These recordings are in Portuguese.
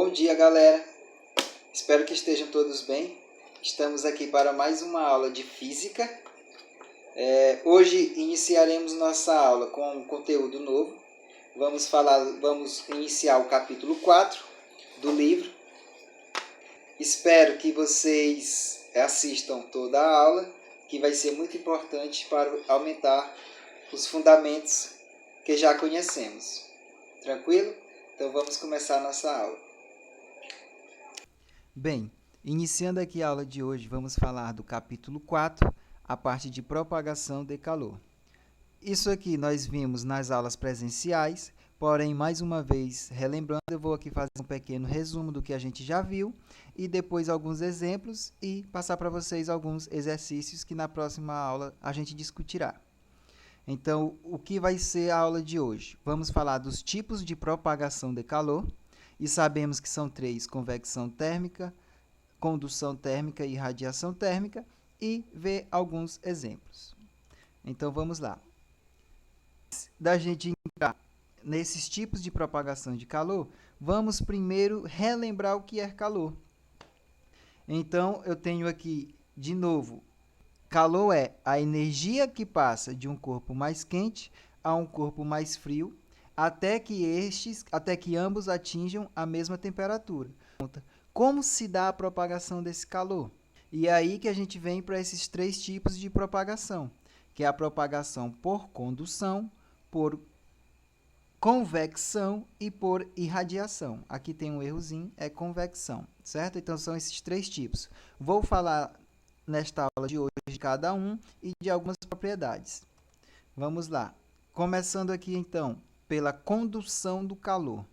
Bom dia, galera. Espero que estejam todos bem. Estamos aqui para mais uma aula de física. Hoje iniciaremos nossa aula com um conteúdo novo. Vamos iniciar o capítulo 4 do livro. Espero que vocês assistam toda a aula, que vai ser muito importante para aumentar os fundamentos que já conhecemos. Tranquilo? Então vamos começar a nossa aula. Bem, iniciando aqui a aula de hoje, vamos falar do capítulo 4, a parte de propagação de calor. Isso aqui nós vimos nas aulas presenciais, porém, mais uma vez, relembrando, eu vou aqui fazer um pequeno resumo do que a gente já viu e depois alguns exemplos e passar para vocês alguns exercícios que na próxima aula a gente discutirá. Então, o que vai ser a aula de hoje? Vamos falar dos tipos de propagação de calor e sabemos que são 3: convecção térmica, condução térmica e radiação térmica, e ver alguns exemplos. Então, vamos lá. Antes da gente entrar nesses tipos de propagação de calor, vamos primeiro relembrar o que é calor. Então, eu tenho aqui, de novo, calor é a energia que passa de um corpo mais quente a um corpo mais frio, até que ambos atinjam a mesma temperatura. Como se dá a propagação desse calor? E é aí que a gente vem para esses 3 tipos de propagação, que é a propagação por condução, por convecção e por irradiação. Aqui tem um errozinho, é convecção, certo? Então, são esses 3 tipos. Vou falar nesta aula de hoje de cada um e de algumas propriedades. Vamos lá. Começando aqui, então, pela condução do calor.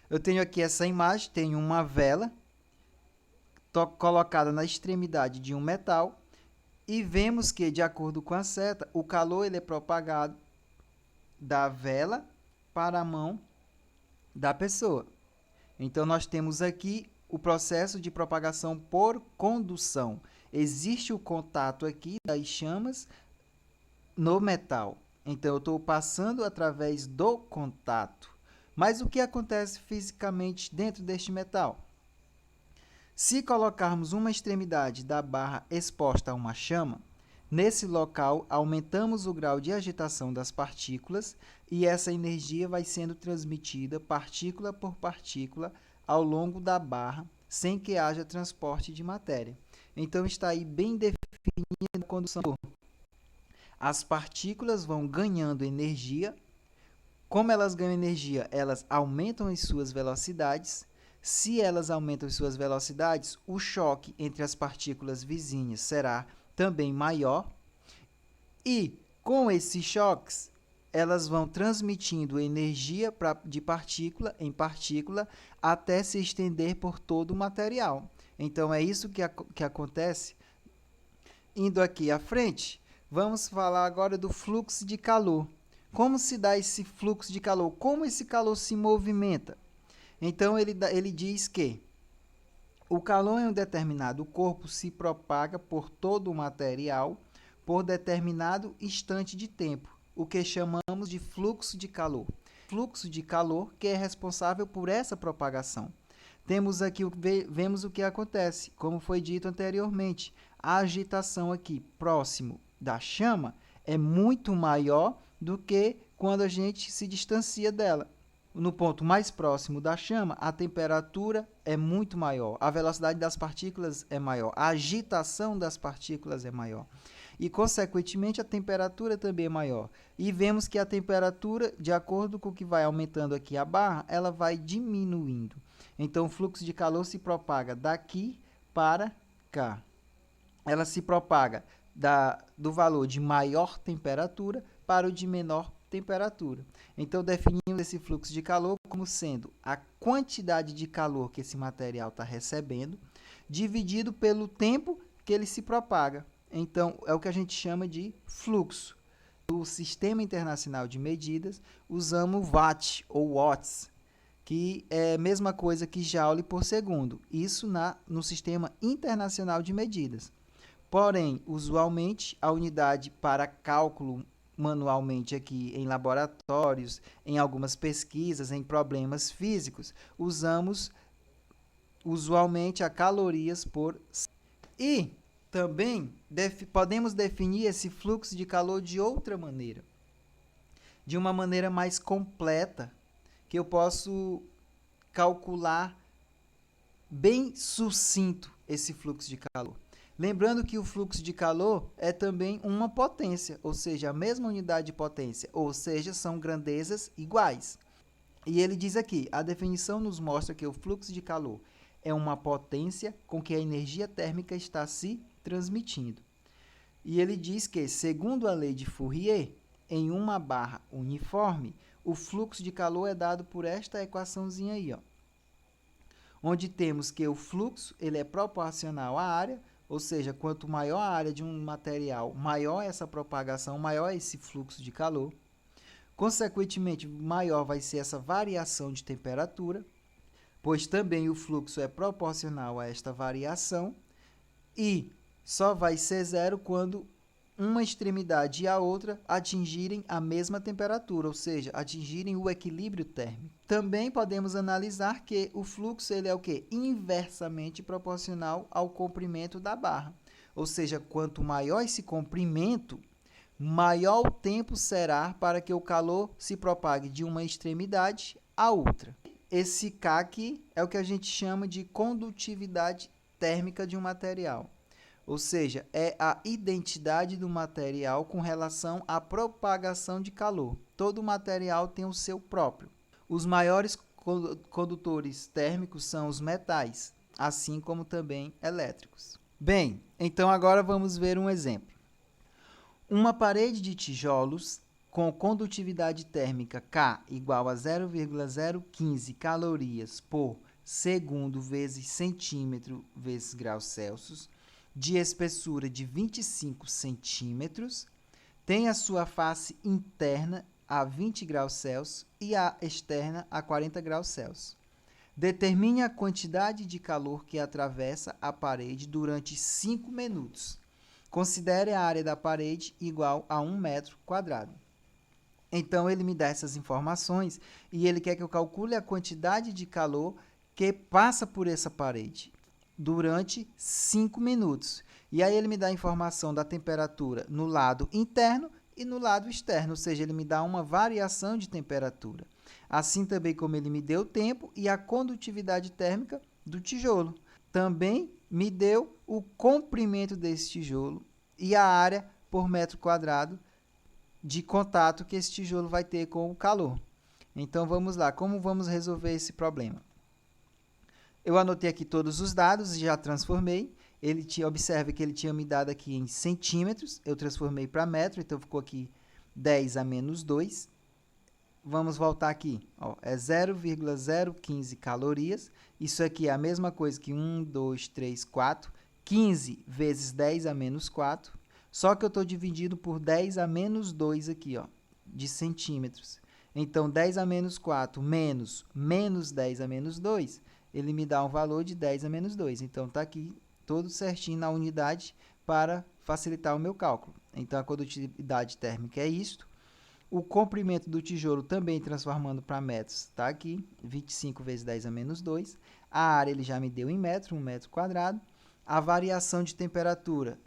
Eu tenho aqui essa imagem, tenho uma vela colocada na extremidade de um metal e vemos que, de acordo com a seta, o calor ele é propagado da vela para a mão da pessoa. Então, nós temos aqui o processo de propagação por condução. Existe o contato aqui das chamas no metal. Então, eu estou passando através do contato. Mas o que acontece fisicamente dentro deste metal? Se colocarmos uma extremidade da barra exposta a uma chama, nesse local aumentamos o grau de agitação das partículas e essa energia vai sendo transmitida partícula por partícula ao longo da barra, sem que haja transporte de matéria. Então, está aí bem definida a condução. As partículas vão ganhando energia. Como elas ganham energia? Elas aumentam as suas velocidades. Se elas aumentam as suas velocidades, o choque entre as partículas vizinhas será também maior. E, com esses choques, elas vão transmitindo energia de partícula em partícula até se estender por todo o material. Então, é isso que acontece. Indo aqui à frente, vamos falar agora do fluxo de calor. Como se dá esse fluxo de calor? Como esse calor se movimenta? Então, ele diz que o calor em um determinado corpo se propaga por todo o material por determinado instante de tempo, o que chamamos de fluxo de calor. Fluxo de calor que é responsável por essa propagação. Vemos o que acontece, como foi dito anteriormente. A agitação aqui próximo da chama é muito maior do que quando a gente se distancia dela. No ponto mais próximo da chama, a temperatura é muito maior, a velocidade das partículas é maior, a agitação das partículas é maior. E, consequentemente, a temperatura também é maior. E vemos que a temperatura, de acordo com o que vai aumentando aqui a barra, ela vai diminuindo. Então, o fluxo de calor se propaga daqui para cá. Ela se propaga do valor de maior temperatura para o de menor temperatura. Então, definimos esse fluxo de calor como sendo a quantidade de calor que esse material está recebendo, dividido pelo tempo que ele se propaga. Então, é o que a gente chama de fluxo. No Sistema Internacional de Medidas, usamos watt ou watts, que é a mesma coisa que joule por segundo. Isso no Sistema Internacional de Medidas. Porém, usualmente, a unidade para cálculo manualmente aqui em laboratórios, em algumas pesquisas, em problemas físicos, usamos usualmente a calorias por... E também podemos definir esse fluxo de calor de outra maneira, de uma maneira mais completa, que eu posso calcular bem sucinto esse fluxo de calor. Lembrando que o fluxo de calor é também uma potência, ou seja, a mesma unidade de potência, ou seja, são grandezas iguais. E ele diz aqui, a definição nos mostra que o fluxo de calor é uma potência com que a energia térmica está se transmitindo. E ele diz que, segundo a lei de Fourier, em uma barra uniforme, o fluxo de calor é dado por esta equaçãozinha aí, ó, onde temos que o fluxo ele é proporcional à área, ou seja, quanto maior a área de um material, maior essa propagação, maior esse fluxo de calor. Consequentemente, maior vai ser essa variação de temperatura, pois também o fluxo é proporcional a esta variação, e só vai ser zero quando uma extremidade e a outra atingirem a mesma temperatura, ou seja, atingirem o equilíbrio térmico. Também podemos analisar que o fluxo ele é o quê? Inversamente proporcional ao comprimento da barra. Ou seja, quanto maior esse comprimento, maior o tempo será para que o calor se propague de uma extremidade à outra. Esse K aqui é o que a gente chama de condutividade térmica de um material. Ou seja, é a identidade do material com relação à propagação de calor. Todo material tem o seu próprio. Os maiores condutores térmicos são os metais, assim como também elétricos. Bem, então agora vamos ver um exemplo. Uma parede de tijolos com condutividade térmica K igual a 0,015 calorias por segundo vezes centímetro vezes graus Celsius, de espessura de 25 centímetros, tem a sua face interna a 20 graus Celsius e a externa a 40 graus Celsius. Determine a quantidade de calor que atravessa a parede durante 5 minutos. Considere a área da parede igual a 1 metro quadrado. Então, ele me dá essas informações e ele quer que eu calcule a quantidade de calor que passa por essa parede durante 5 minutos. E aí ele me dá a informação da temperatura no lado interno e no lado externo, ou seja, ele me dá uma variação de temperatura. Assim também como ele me deu o tempo e a condutividade térmica do tijolo. Também me deu o comprimento desse tijolo e a área por metro quadrado de contato que esse tijolo vai ter com o calor. Então, vamos lá. Como vamos resolver esse problema? Eu anotei aqui todos os dados e já transformei. Observe que ele tinha me dado aqui em centímetros. Eu transformei para metro, então ficou aqui 10 a menos 2. Vamos voltar aqui. Ó, é 0,015 calorias. Isso aqui é a mesma coisa que 1, 2, 3, 4. 15 vezes 10 a menos 4. Só que eu estou dividindo por 10 a menos 2 aqui, ó, de centímetros. Então, 10 a menos 4 menos 10 a menos 2, ele me dá um valor de 10 a menos 2. Então, está aqui todo certinho na unidade para facilitar o meu cálculo. Então, a condutividade térmica é isto. O comprimento do tijolo também transformando para metros está aqui, 25 vezes 10 a menos 2. A área ele já me deu em metro, 1 metro quadrado. A variação de temperatura,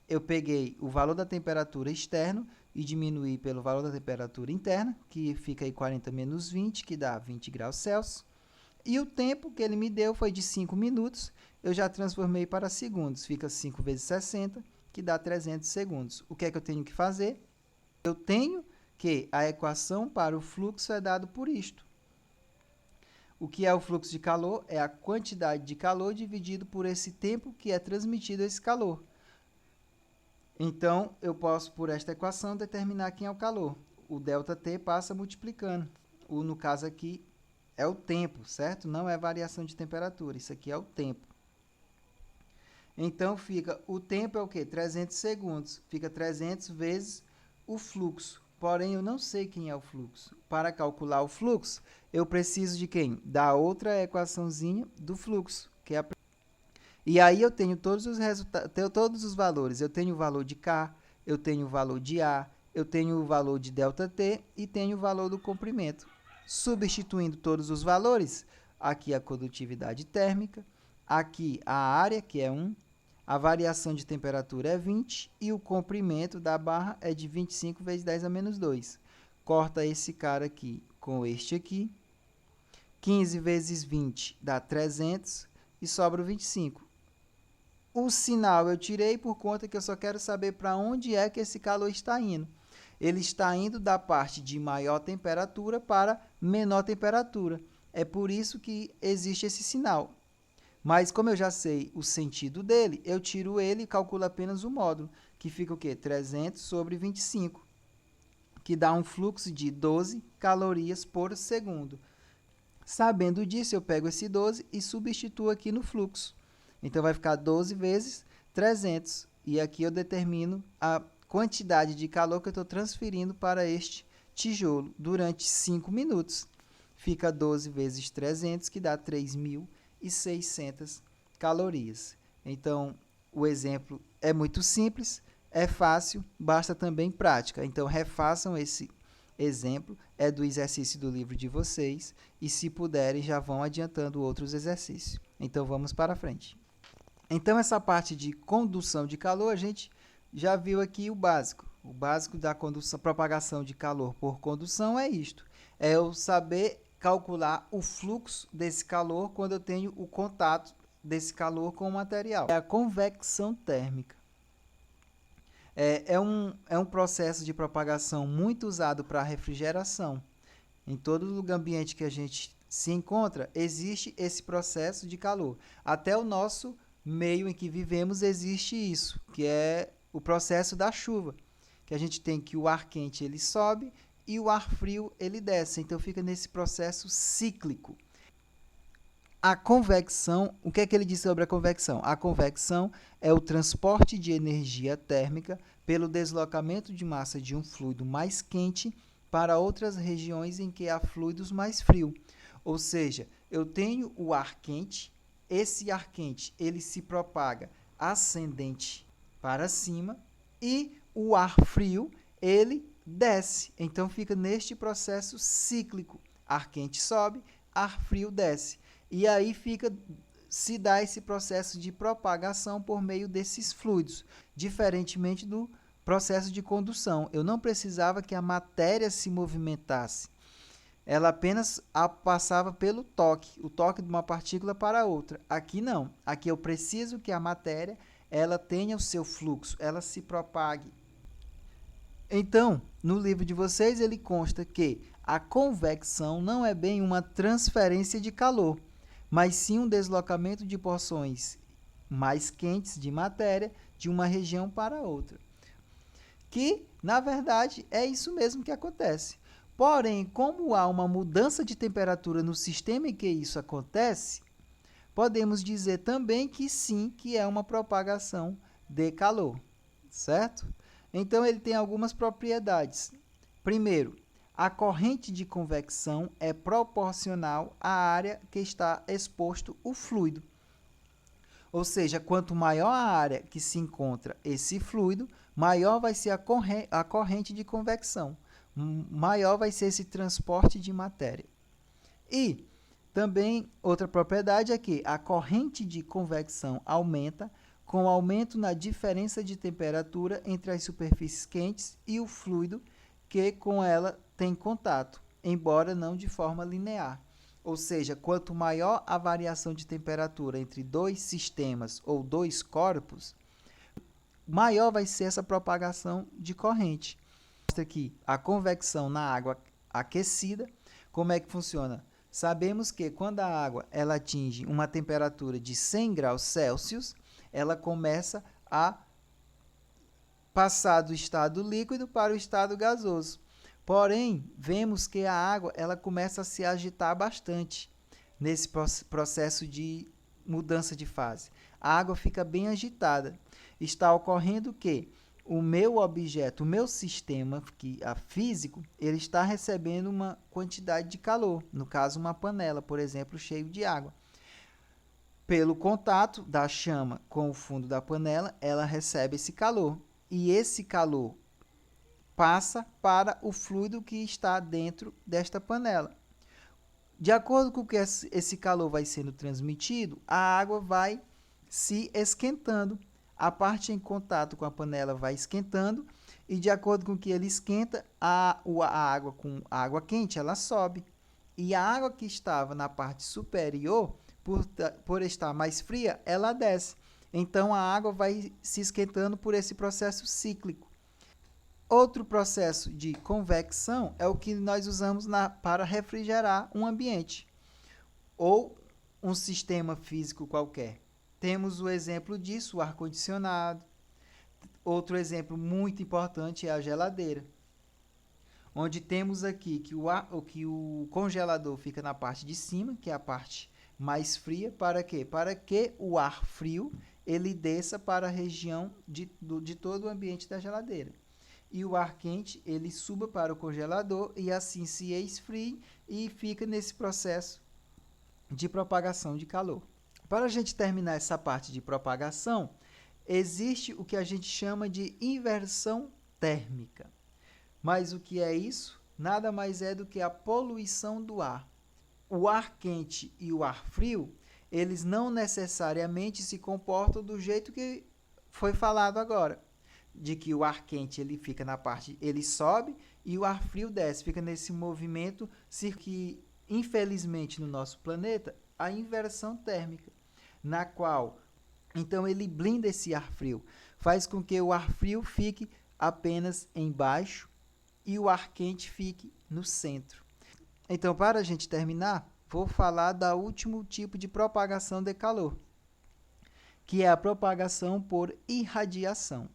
eu peguei o valor da temperatura externo e diminuí pelo valor da temperatura interna, que fica aí 40 menos 20, que dá 20 graus Celsius. E o tempo que ele me deu foi de 5 minutos, eu já transformei para segundos, fica 5 vezes 60, que dá 300 segundos. O que é que eu tenho que fazer? Eu tenho que a equação para o fluxo é dado por isto. O que é o fluxo de calor? É a quantidade de calor dividido por esse tempo que é transmitido esse calor. Então, eu posso, por esta equação, determinar quem é o calor. O ΔT passa multiplicando. No caso aqui, é o tempo, certo? Não é variação de temperatura. Isso aqui é o tempo. Então, o tempo é o quê? 300 segundos. Fica 300 vezes o fluxo. Porém, eu não sei quem é o fluxo. Para calcular o fluxo, eu preciso de quem? Da outra equaçãozinha do fluxo, que é a... E aí eu tenho todos os valores. Eu tenho o valor de K, eu tenho o valor de A, eu tenho o valor de ΔT e tenho o valor do comprimento. Substituindo todos os valores, aqui a condutividade térmica, aqui a área, que é 1, a variação de temperatura é 20 e o comprimento da barra é de 25 vezes 10 a menos 2. Corta esse cara aqui com este aqui. 15 vezes 20 dá 300 e sobra o 25. O sinal eu tirei por conta que eu só quero saber para onde é que esse calor está indo. Ele está indo da parte de maior temperatura para menor temperatura. É por isso que existe esse sinal. Mas como eu já sei o sentido dele, eu tiro ele e calculo apenas o módulo, que fica o quê? 300 sobre 25, que dá um fluxo de 12 calorias por segundo. Sabendo disso, eu pego esse 12 e substituo aqui no fluxo. Então, vai ficar 12 vezes 300. E aqui eu determino a quantidade de calor que eu estou transferindo para este tijolo durante 5 minutos. Fica 12 vezes 300, que dá 3.600 calorias. Então, o exemplo é muito simples, é fácil, basta também prática. Então, refaçam esse exemplo, é do exercício do livro de vocês, e se puderem, já vão adiantando outros exercícios. Então, vamos para frente. Então, essa parte de condução de calor, a gente já viu aqui o básico. O básico da condução, propagação de calor por condução é isto. É eu saber calcular o fluxo desse calor quando eu tenho o contato desse calor com o material. É a convecção térmica. É um processo de propagação muito usado para refrigeração. Em todo lugar ambiente que a gente se encontra, existe esse processo de calor. Até o nosso meio em que vivemos existe isso, que é o processo da chuva, que a gente tem que o ar quente ele sobe e o ar frio ele desce. Então, fica nesse processo cíclico. A convecção, o que é que ele diz sobre a convecção? A convecção é o transporte de energia térmica pelo deslocamento de massa de um fluido mais quente para outras regiões em que há fluidos mais frios. Ou seja, eu tenho o ar quente, esse ar quente ele se propaga ascendente para cima e o ar frio ele desce. Então, fica neste processo cíclico. Ar quente sobe, ar frio desce. E aí se dá esse processo de propagação por meio desses fluidos, diferentemente do processo de condução. Eu não precisava que a matéria se movimentasse. Ela apenas passava pelo toque, o toque de uma partícula para outra. Aqui não. Aqui eu preciso que a matéria ela tenha o seu fluxo, ela se propague. Então, no livro de vocês, ele consta que a convecção não é bem uma transferência de calor, mas sim um deslocamento de porções mais quentes de matéria de uma região para outra. Que, na verdade, é isso mesmo que acontece. Porém, como há uma mudança de temperatura no sistema em que isso acontece, podemos dizer também que sim, que é uma propagação de calor, certo? Então, ele tem algumas propriedades. Primeiro, a corrente de convecção é proporcional à área que está exposto o fluido. Ou seja, quanto maior a área que se encontra esse fluido, maior vai ser a corrente de convecção. Maior vai ser esse transporte de matéria. E também outra propriedade é que a corrente de convecção aumenta com o aumento na diferença de temperatura entre as superfícies quentes e o fluido que com ela tem contato, embora não de forma linear. Ou seja, quanto maior a variação de temperatura entre dois sistemas ou dois corpos, maior vai ser essa propagação de corrente. Mostra aqui a convecção na água aquecida. Como é que funciona? Sabemos que quando a água ela atinge uma temperatura de 100 graus Celsius, ela começa a passar do estado líquido para o estado gasoso. Porém, vemos que a água ela começa a se agitar bastante nesse processo de mudança de fase. A água fica bem agitada. Está ocorrendo que o meu objeto, o meu sistema físico, ele está recebendo uma quantidade de calor. No caso, uma panela, por exemplo, cheia de água. Pelo contato da chama com o fundo da panela, ela recebe esse calor. E esse calor passa para o fluido que está dentro desta panela. De acordo com que esse calor vai sendo transmitido, a água vai se esquentando. A parte em contato com a panela vai esquentando e, de acordo com que ele esquenta, a água com a água quente, ela sobe. E a água que estava na parte superior, por estar mais fria, ela desce. Então, a água vai se esquentando por esse processo cíclico. Outro processo de convecção é o que nós usamos para refrigerar um ambiente ou um sistema físico qualquer. Temos o exemplo disso, o ar-condicionado. Outro exemplo muito importante é a geladeira, onde temos aqui que o congelador fica na parte de cima, que é a parte mais fria. Para quê? Para que o ar frio ele desça para a região de todo o ambiente da geladeira. E o ar quente ele suba para o congelador e assim se esfrie e fica nesse processo de propagação de calor. Para a gente terminar essa parte de propagação, existe o que a gente chama de inversão térmica. Mas o que é isso? Nada mais é do que a poluição do ar. O ar quente e o ar frio, eles não necessariamente se comportam do jeito que foi falado agora, de que o ar quente ele fica na parte, ele sobe e o ar frio desce, fica nesse movimento que, infelizmente, no nosso planeta, a inversão térmica, na qual, então, ele blinda esse ar frio, faz com que o ar frio fique apenas embaixo e o ar quente fique no centro. Então, para a gente terminar, vou falar do último tipo de propagação de calor, que é a propagação por irradiação.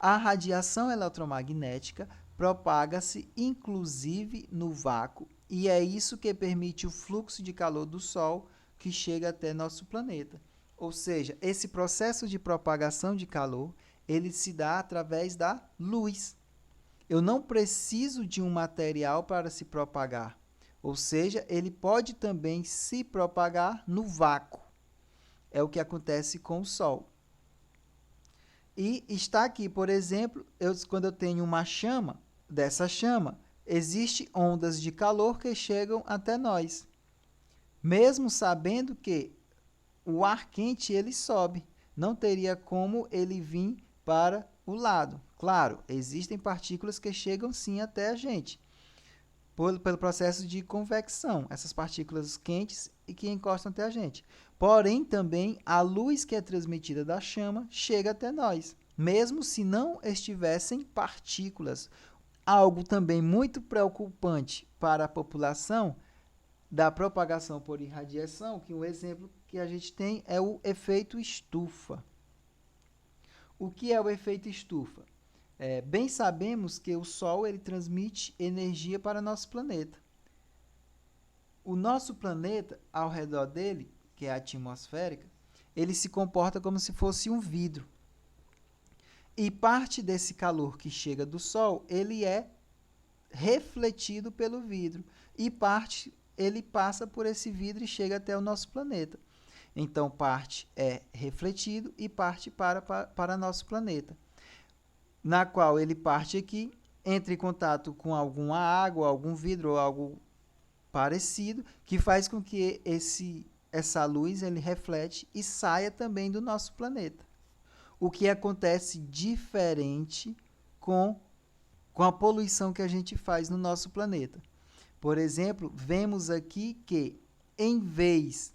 A radiação eletromagnética propaga-se inclusive no vácuo e é isso que permite o fluxo de calor do Sol que chega até nosso planeta. Ou seja, esse processo de propagação de calor, ele se dá através da luz. Eu não preciso de um material para se propagar. Ou seja, ele pode também se propagar no vácuo. É o que acontece com o Sol. E está aqui, por exemplo, quando eu tenho uma chama, dessa chama, existem ondas de calor que chegam até nós. Mesmo sabendo que o ar quente ele sobe, não teria como ele vir para o lado. Claro, existem partículas que chegam sim até a gente, pelo processo de convecção, essas partículas quentes e que encostam até a gente. Porém, também, a luz que é transmitida da chama chega até nós, mesmo se não estivessem partículas. Algo também muito preocupante para a população da propagação por irradiação, que um exemplo que a gente tem é o efeito estufa. O que é o efeito estufa? Bem sabemos que o Sol ele transmite energia para nosso planeta. O nosso planeta, ao redor dele, que é a atmosférica, ele se comporta como se fosse um vidro. E parte desse calor que chega do Sol, ele é refletido pelo vidro. E parte, ele passa por esse vidro e chega até o nosso planeta. Então, parte é refletido e parte para nosso planeta. Na qual ele parte aqui, entra em contato com alguma água, algum vidro ou algo parecido, que faz com que essa luz ele reflete e saia também do nosso planeta. O que acontece diferente com a poluição que a gente faz no nosso planeta. Por exemplo, vemos aqui que, em vez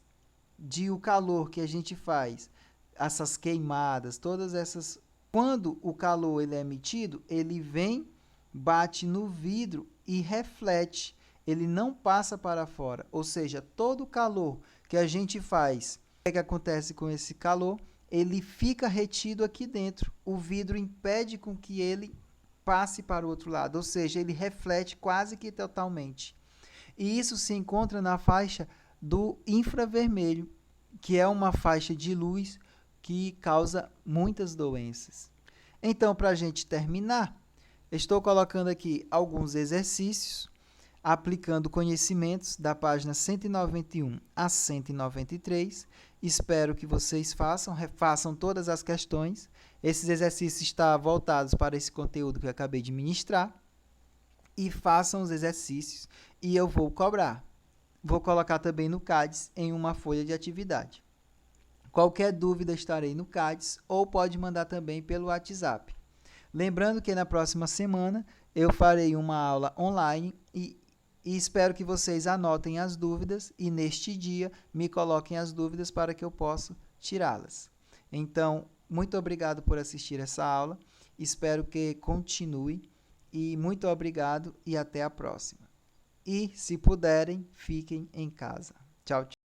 de o calor que a gente faz, essas queimadas, todas essas... Quando o calor ele é emitido, ele vem, bate no vidro e reflete. Ele não passa para fora. Ou seja, todo o calor que a gente faz, o que acontece com esse calor? Ele fica retido aqui dentro. O vidro impede com que ele passe para o outro lado. Ou seja, ele reflete quase que totalmente. E isso se encontra na faixa do infravermelho, que é uma faixa de luz que causa muitas doenças. Então, para a gente terminar, estou colocando aqui alguns exercícios, aplicando conhecimentos da página 191 a 193. Espero que vocês refaçam todas as questões Esses exercícios estão voltados para esse conteúdo que eu acabei de ministrar. E façam os exercícios e eu vou cobrar. Vou colocar também no CADES em uma folha de atividade. Qualquer dúvida estarei no CADES ou pode mandar também pelo WhatsApp. Lembrando que na próxima semana eu farei uma aula online e espero que vocês anotem as dúvidas e neste dia me coloquem as dúvidas para que eu possa tirá-las. Então, muito obrigado por assistir essa aula, espero que continue e muito obrigado e até a próxima. E, se puderem, fiquem em casa. Tchau, tchau.